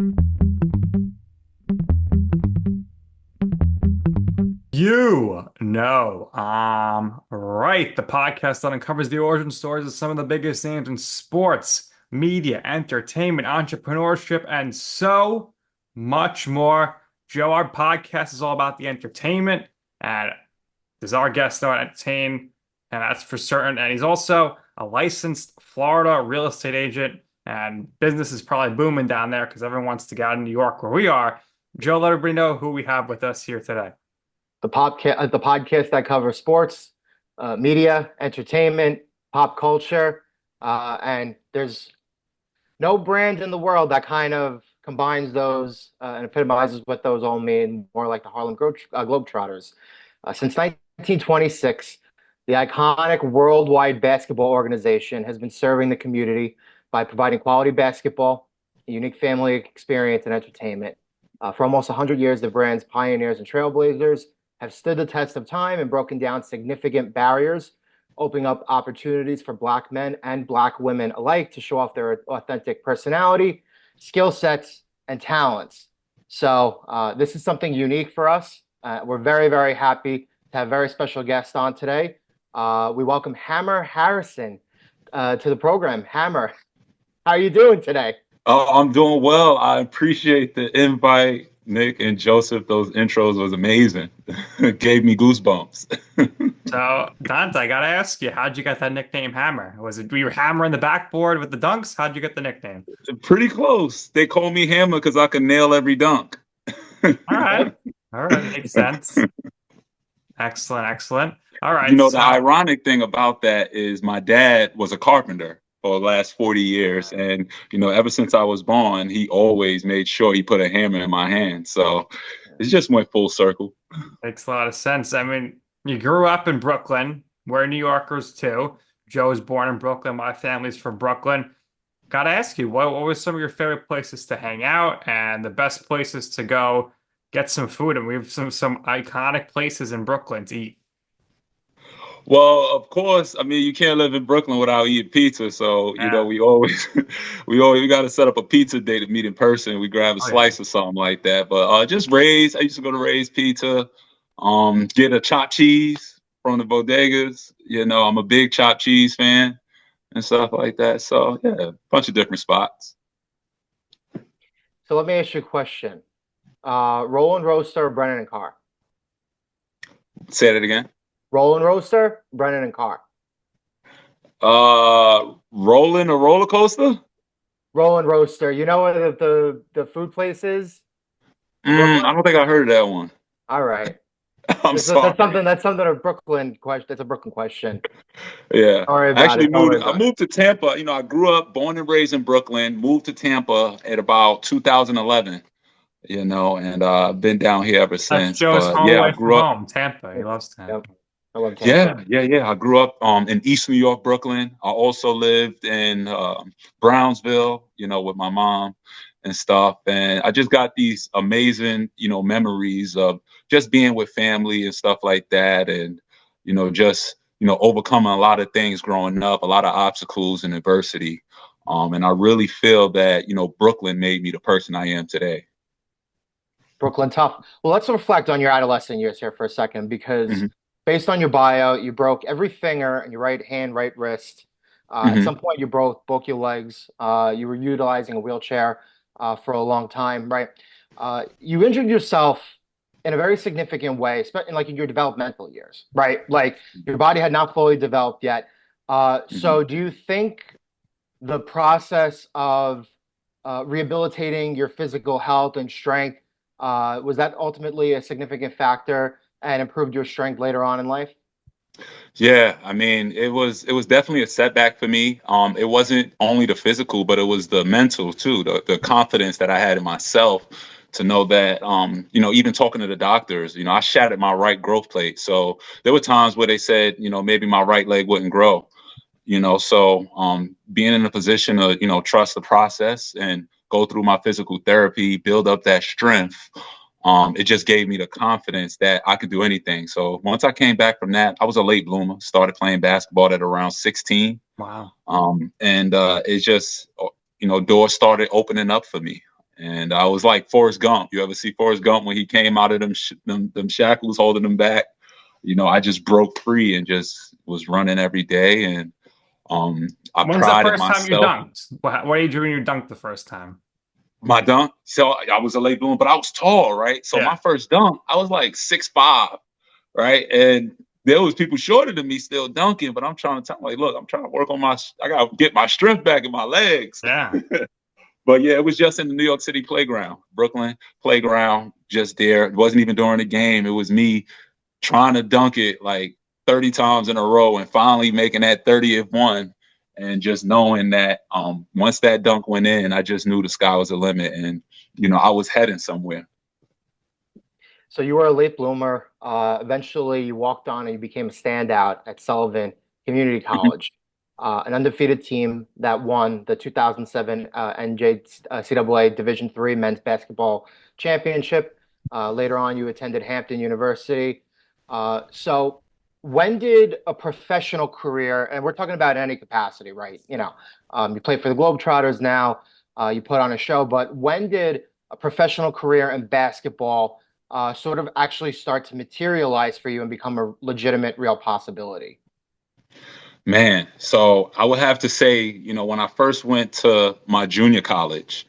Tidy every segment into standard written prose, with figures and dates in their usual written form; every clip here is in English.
Right. The podcast that uncovers the origin stories of some of the biggest names in sports, media, entertainment, entrepreneurship, and so much more. Joe, our podcast is all about the entertainment, and does our guest know how to entertain, and that's for certain. And he's also a licensed Florida real estate agent, and business is probably booming down there because everyone wants to get out of New York where we are. Joe, let everybody know who we have with us here today. The podcast that covers sports, media, entertainment, pop culture, and there's no brand in the world that kind of combines those and epitomizes what those all mean, more like the Globetrotters. Since 1926, the iconic worldwide basketball organization has been serving the community by providing quality basketball, a unique family experience, and entertainment. For almost 100 years, the brand's pioneers and trailblazers have stood the test of time and broken down significant barriers, opening up opportunities for Black men and Black women alike to show off their authentic personality, skill sets, and talents. So this is something unique for us. We're very, very happy to have a very special guest on today. We welcome Hammer Harrison to the program. Hammer, how are you doing today? Oh, I'm doing well. I appreciate the invite, Nick and Joseph. Those intros was amazing. It gave me goosebumps. So, Donte, I gotta ask you, how'd you get that nickname Hammer? Was it we were hammering the backboard with the dunks? How'd you get the nickname? Pretty close. They call me Hammer because I can nail every dunk. All right. All right, makes sense. Excellent, excellent. All right. The ironic thing about that is my dad was a carpenter for the last 40 years. And, ever since I was born, he always made sure he put a hammer in my hand. So it just went full circle. Makes a lot of sense. I mean, you grew up in Brooklyn. We're New Yorkers too. Joe was born in Brooklyn. My family's from Brooklyn. Gotta ask you, what were some of your favorite places to hang out and the best places to go get some food? And we have some iconic places in Brooklyn to eat. Well, of course, I mean, you can't live in Brooklyn without eating pizza. So, Yeah. we always, we got to set up a pizza day to meet in person. We grab a Oh, yeah. slice or something like that. But just Ray's, I used to go to Ray's Pizza, get a chopped cheese from the bodegas. I'm a big chopped cheese fan and stuff like that. So, yeah, a bunch of different spots. So let me ask you a question. Roland Roaster, Brennan and Carr? Say that again. Roland Roaster, Brennan and Carr? Rolling a roller coaster? Roland Roaster. You know what the food place is? I don't think I heard of that one. All right. I'm sorry. That's something a Brooklyn question. That's a Brooklyn question. Yeah. Sorry about Actually it. Don't worry I about it. moved to Tampa. I grew up, born and raised in Brooklyn, moved to Tampa at about 2011, and I've been down here ever That's since. Joe's But home yeah, away I from grew up. home, Tampa. He loves Tampa. Yep. I love Tampa. Yeah. I grew up in East New York, Brooklyn. I also lived in Brownsville, with my mom and stuff. And I just got these amazing, memories of just being with family and stuff like that. And, just, overcoming a lot of things growing up, a lot of obstacles and adversity. And I really feel that, Brooklyn made me the person I am today. Brooklyn tough. Well, let's reflect on your adolescent years here for a second, because based on your bio, you broke every finger in your right hand, right wrist. At some point, you broke both your legs. You were utilizing a wheelchair for a long time, right? You injured yourself in a very significant way, especially in your developmental years, right? Like your body had not fully developed yet. So do you think the process of rehabilitating your physical health and strength, was that ultimately a significant factor and improved your strength later on in life? Yeah, I mean, it was definitely a setback for me. It wasn't only the physical, but it was the mental too, the confidence that I had in myself to know that, even talking to the doctors, I shattered my right growth plate. So there were times where they said, maybe my right leg wouldn't grow, so being in a position to, trust the process and go through my physical therapy, build up that strength. It just gave me the confidence that I could do anything. So once I came back from that, I was a late bloomer, started playing basketball at around 16. Wow. And it just, doors started opening up for me. And I was like Forrest Gump. You ever see Forrest Gump when he came out of them shackles holding him back? I just broke free and just was running every day. And I When's the prided first time you myself. dunked? What age were you dunked the first time? My dunk. So I was a late bloomer, but I was tall, right? So Yeah. my first dunk, I was like 6'5", right? And there was people shorter than me still dunking, but I'm trying to tell them, like, look, I'm trying to work on I got to get my strength back in my legs. Yeah. But yeah, it was just in the New York City playground, Brooklyn playground, just there. It wasn't even during the game. It was me trying to dunk it like 30 times in a row and finally making that 30th one. And just knowing that once that dunk went in, I just knew the sky was the limit. And, I was heading somewhere. So you were a late bloomer. Eventually, you walked on and you became a standout at Sullivan Community College, an undefeated team that won the 2007 NJCAA Division III Men's Basketball Championship. Later on, you attended Hampton University. So when did a professional career, and we're talking about any capacity, right? You play for the Globetrotters now, you put on a show, but when did a professional career in basketball sort of actually start to materialize for you and become a legitimate, real possibility? Man, so I would have to say, when I first went to my junior college,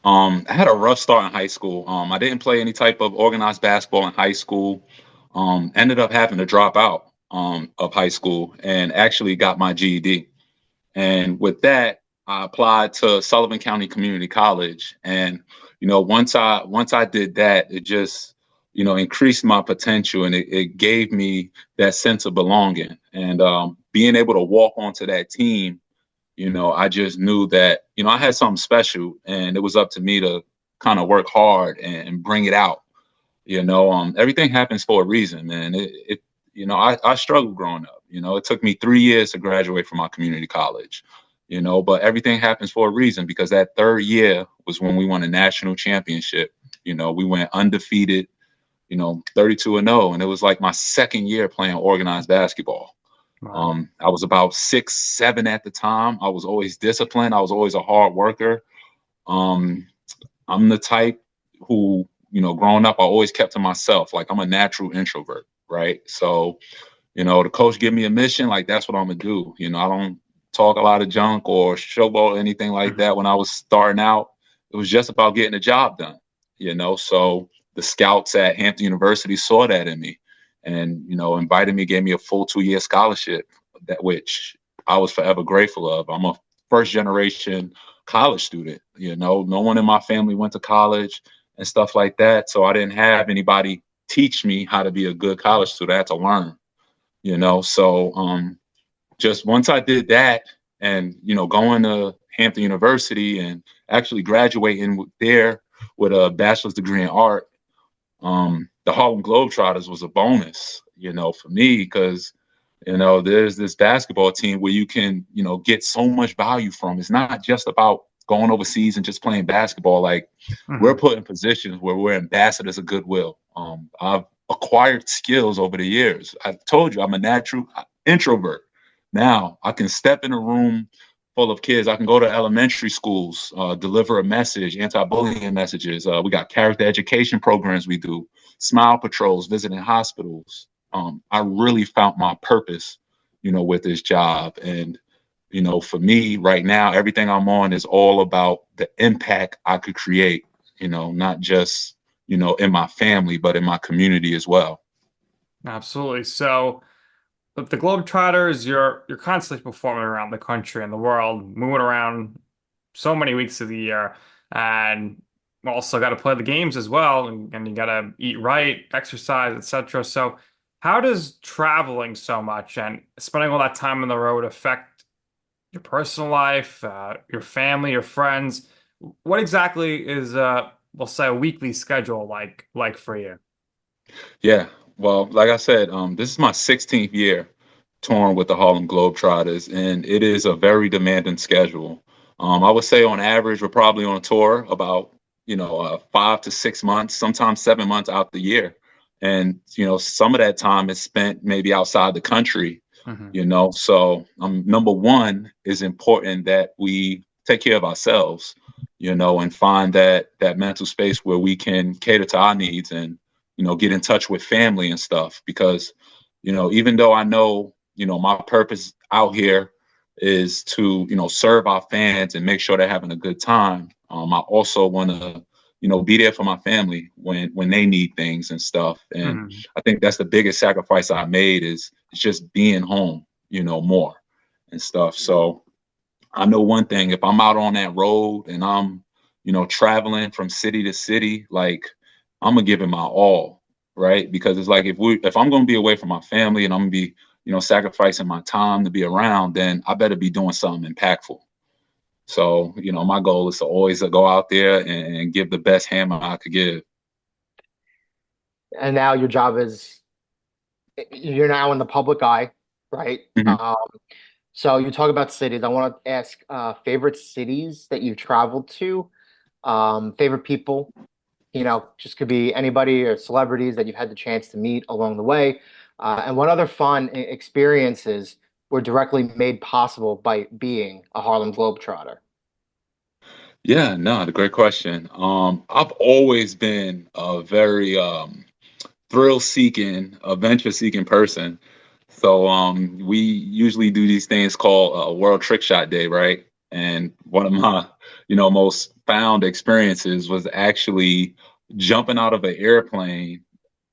I had a rough start in high school. I didn't play any type of organized basketball in high school. Ended up having to drop out of high school and actually got my GED. And with that, I applied to Sullivan County Community College. And, once I did that, it just, increased my potential, and it gave me that sense of belonging. And being able to walk onto that team, I just knew that, I had something special, and it was up to me to kind of work hard and bring it out. Everything happens for a reason, man. I struggled growing up. It took me 3 years to graduate from my community college, but everything happens for a reason, because that third year was when we won a national championship. We went undefeated, 32-0. And it was like my second year playing organized basketball. Wow. I was about 6'7" at the time. I was always disciplined. I was always a hard worker. I'm the type who, growing up, I always kept to myself. Like, I'm a natural introvert, right? So, the coach give me a mission, like, that's what I'm gonna do. I don't talk a lot of junk or showboat or anything like that. When I was starting out, it was just about getting the job done, So the scouts at Hampton University saw that in me, and invited me, gave me a full 2-year scholarship, that which I was forever grateful of. I'm a first generation college student. No one in my family went to college and stuff like that, so I didn't have anybody teach me how to be a good college student. I had to learn. So just once I did that, and going to Hampton University and actually graduating there with a bachelor's degree in art, the Harlem Globetrotters was a bonus, for me, because there's this basketball team where you can get so much value from. It's not just about going overseas and just playing basketball. Like, we're put in positions where we're ambassadors of goodwill. I've acquired skills over the years. I told you I'm a natural introvert. Now I can step in a room full of kids. I can go to elementary schools, deliver a message, anti-bullying messages. We got character education programs we do, smile patrols, visiting hospitals. I really found my purpose, with this job. And, for me right now, everything I'm on is all about the impact I could create, not just, in my family, but in my community as well. Absolutely. So with the Globetrotters, you're constantly performing around the country and the world, moving around so many weeks of the year, and also got to play the games as well, and you got to eat right, exercise, etc. So how does traveling so much and spending all that time on the road affect your personal life, your family, your friends? What exactly is we'll say a weekly schedule like for you? Yeah. Well, like I said, this is my 16th year touring with the Harlem Globetrotters, and it is a very demanding schedule. I would say on average, we're probably on tour about, 5 to 6 months, sometimes 7 months out the year. And, some of that time is spent maybe outside the country, So number one is important that we take care of ourselves. and find that mental space where we can cater to our needs and, get in touch with family and stuff. Because, even though I know, my purpose out here is to, serve our fans and make sure they're having a good time. I also want to, be there for my family when they need things and stuff. And Mhm. I think that's the biggest sacrifice I made is just being home, more and stuff. So I know one thing, if I'm out on that road and I'm, traveling from city to city, like I'm gonna give it my all, right? Because it's like if I'm gonna be away from my family and I'm gonna be, sacrificing my time to be around, then I better be doing something impactful. So, my goal is to always go out there and give the best hammer I could give. And now your job is you're now in the public eye, right? Mhm. So you talk about cities. I want to ask favorite cities that you've traveled to, favorite people, just could be anybody or celebrities that you've had the chance to meet along the way. And what other fun experiences were directly made possible by being a Harlem Globetrotter? Yeah, no, the great question. I've always been a very thrill seeking, adventure seeking person. So we usually do these things called World Trick Shot Day, right? And one of my, most found experiences was actually jumping out of an airplane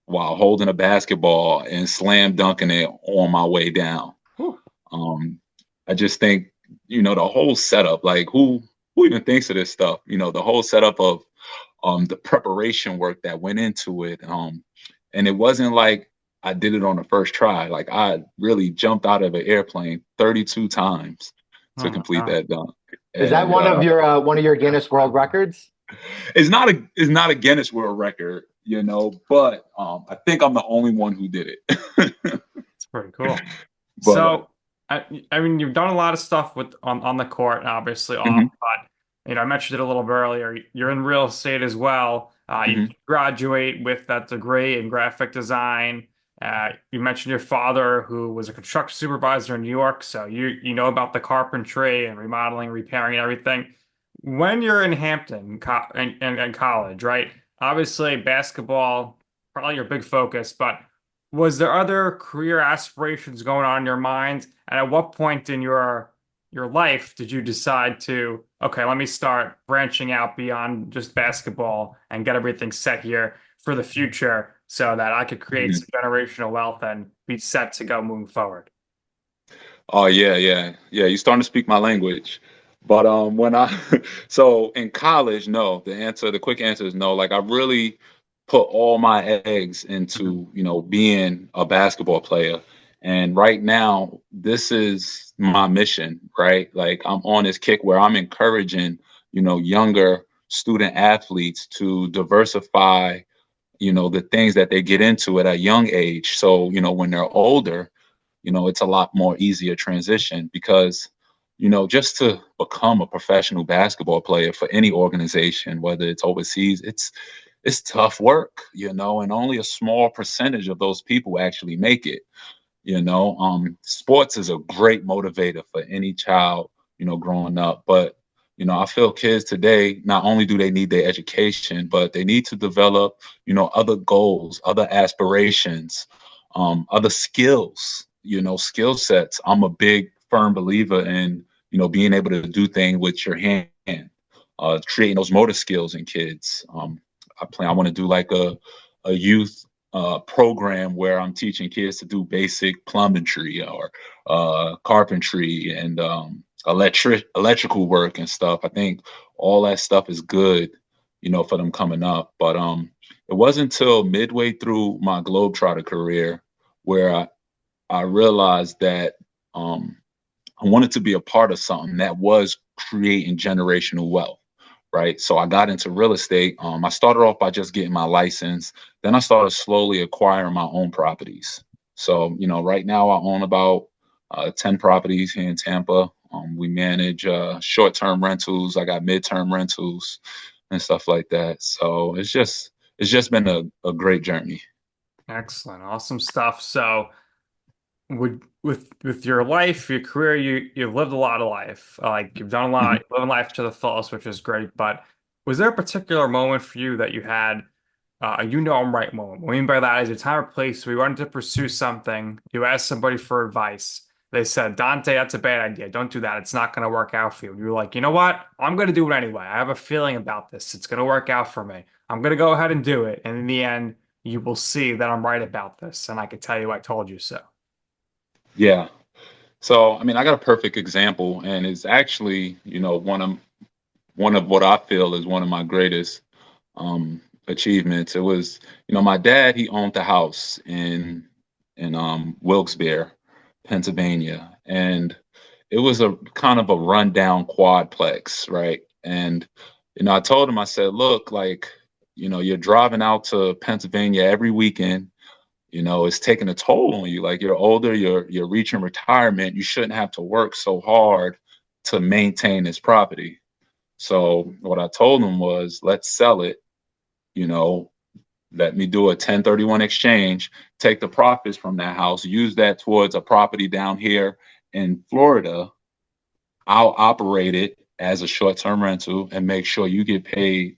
while holding a basketball and slam dunking it on my way down. Whew. Um, I just think, the whole setup, like who even thinks of this stuff? The whole setup of the preparation work that went into it. And it wasn't like I did it on the first try. Like I really jumped out of an airplane 32 times Oh to my complete God. that dunk. Is that And one of your Guinness World Records? it's not a Guinness World Record, but I think I'm the only one who did it. It's pretty cool. but So, I mean, you've done a lot of stuff with on the court and obviously off, mhm, but I mentioned it a little bit earlier. You're in real estate as well. You mhm. graduate with that degree in graphic design. You mentioned your father, who was a construction supervisor in New York, so you know about the carpentry and remodeling, repairing, and everything. When you're in Hampton and college, right? Obviously, basketball probably your big focus, but was there other career aspirations going on in your mind? And at what point in your life did you decide to, okay, let me start branching out beyond just basketball and get everything set here for the future so that I could create Mhm. some generational wealth and be set to go moving forward? Oh yeah, yeah, yeah. You're starting to speak my language. But when I so in college, no. The quick answer is no. Like I really put all my eggs Mhm. into, being a basketball player. And right now, this is my mission, right? Like I'm on this kick where I'm encouraging, younger student athletes to diversify, the things that they get into at a young age. So, when they're older, it's a lot more easier transition because, just to become a professional basketball player for any organization, whether it's overseas, it's tough work, and only a small percentage of those people actually make it. Sports is a great motivator for any child, growing up. But, I feel kids today, not only do they need their education, but they need to develop, other goals, other aspirations, other skills, skill sets. I'm a big firm believer in, being able to do things with your hand, creating those motor skills in kids. I want to do like a youth program where I'm teaching kids to do basic plumbingry or carpentry and electrical work and stuff. I think all that stuff is good, for them coming up. But it wasn't until midway through my Globetrotter career where I realized that um, I wanted to be a part of something that was creating generational wealth. Right. So I got into real estate. I started off by just getting my license. Then I started slowly acquiring my own properties. So, right now I own about 10 properties here in Tampa. We manage short-term rentals. I got mid-term rentals and stuff like that. So it's just been a great journey. Excellent. Awesome stuff. So, would with your life, your career, you've lived a lot of life. Like you've done a lot, Mhm. you've lived life to the fullest, which is great. But was there a particular moment for you that you had a you know I'm right moment? What I mean by that is a time or place where you wanted to pursue something, you asked somebody for advice. They said, Dante, that's a bad idea. Don't do that. It's not going to work out for you. You were like, you know what? I'm going to do it anyway. I have a feeling about this. It's going to work out for me. I'm going to go ahead and do it. And in the end, you will see that I'm right about this. And I can tell you I told you so. Yeah. So, I mean, I got a perfect example, and it's actually, one of what I feel is one of my greatest achievements. It was, my dad, he owned the house in Wilkes-Barre, Pennsylvania, and it was a kind of a rundown quadplex, right? And I told him, I said, look, like, you're driving out to Pennsylvania every weekend. It's taking a toll on you. Like you're older, you're reaching retirement. You shouldn't have to work so hard to maintain this property. So what I told him was, let's sell it. You know, let me do a 1031 exchange, take the profits from that house, use that towards a property down here in Florida. I'll operate it as a short-term rental and make sure you get paid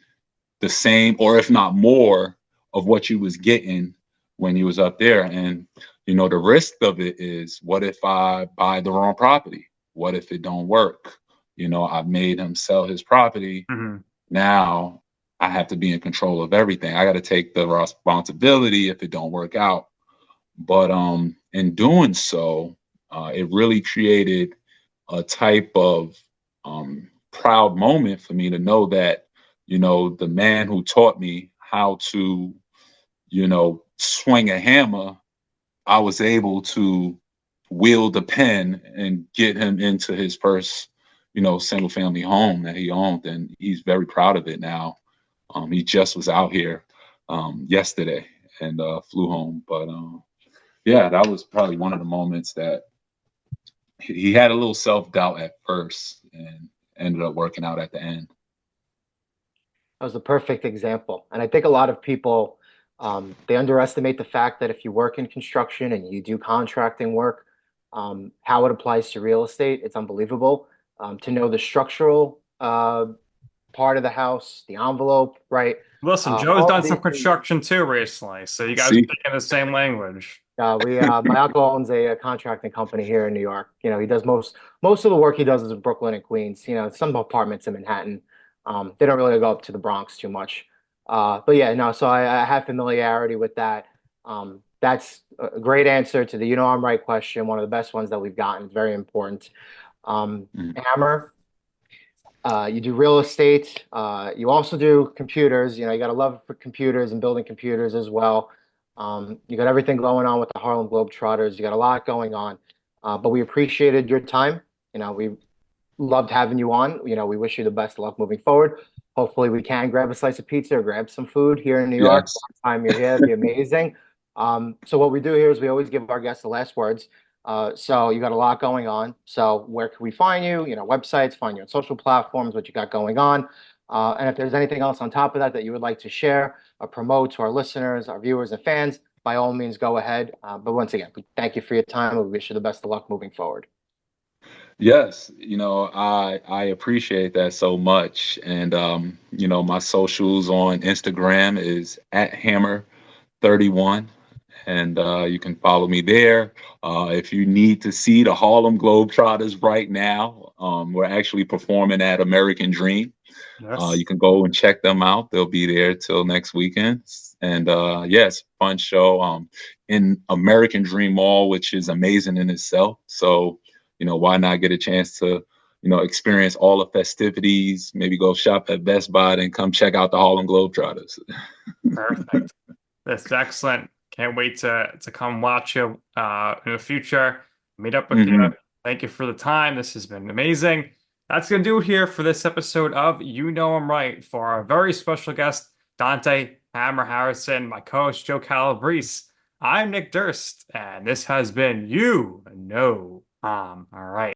the same or if not more of what you was getting when you was up there. And the risk of it is, what if I buy the wrong property? What if it don't work? I made him sell his property. Mhm. Now I have to be in control of everything. I got to take the responsibility if it don't work out. But in doing so, it really created a type of proud moment for me to know that, the man who taught me how to, swing a hammer, I was able to wield a pen and get him into his first, single family home that he owned. And he's very proud of it now. He just was out here yesterday and flew home. But yeah, that was probably one of the moments that he had a little self doubt at first and ended up working out at the end. That was a perfect example. And I think a lot of people they underestimate the fact that if you work in construction and you do contracting work, how it applies to real estate. It's unbelievable. To know the structural part of the house, the envelope, right? Listen, Joe's All done of some these things. construction too recently, so you guys are See, speaking the same language. We my uncle owns a contracting company here in New York. He does most of the work he does is in Brooklyn and Queens. Some apartments in Manhattan. They don't really go up to the Bronx too much. But yeah, no. So I have familiarity with that. That's a great answer to the I'm right question. One of the best ones that we've gotten. It's very important. mm, Hammer. You do real estate. You also do computers. You got a love for computers and building computers as well. You got everything going on with the Harlem Globetrotters. You got a lot going on. But we appreciated your time. We loved having you on. We wish you the best of luck moving forward. Hopefully, we can grab a slice of pizza or grab some food here in New York. yes. Next time you're here, it'd be amazing. So what we do here is we always give our guests the last words. So you got a lot going on. So where can we find you? Websites, find you on social platforms, what you got going on. And if there's anything else on top of that that you would like to share or promote to our listeners, our viewers and fans, by all means, go ahead. But once again, we thank you for your time. We wish you the best of luck moving forward. Yes, I appreciate that so much. And my socials on Instagram is at Hammer31. And you can follow me there. If you need to see the Harlem Globetrotters right now, we're actually performing at American Dream. You Yes. can go and check them out. They'll be there till next weekend. And yes, fun show in American Dream Mall, which is amazing in itself. So, why not get a chance to, experience all the festivities, maybe go shop at Best Buy and come check out the Harlem Globetrotters. Perfect. That's excellent. Can't wait to come watch you in the future, meet up with you. Hmm. Thank you for the time. This has been amazing. That's gonna do it here for this episode of You Know I'm Right for our very special guest, Dante Hammer Harrison, my co-host Joe Calabrese. I'm Nick Durst, and this has been You Know I'm All Right.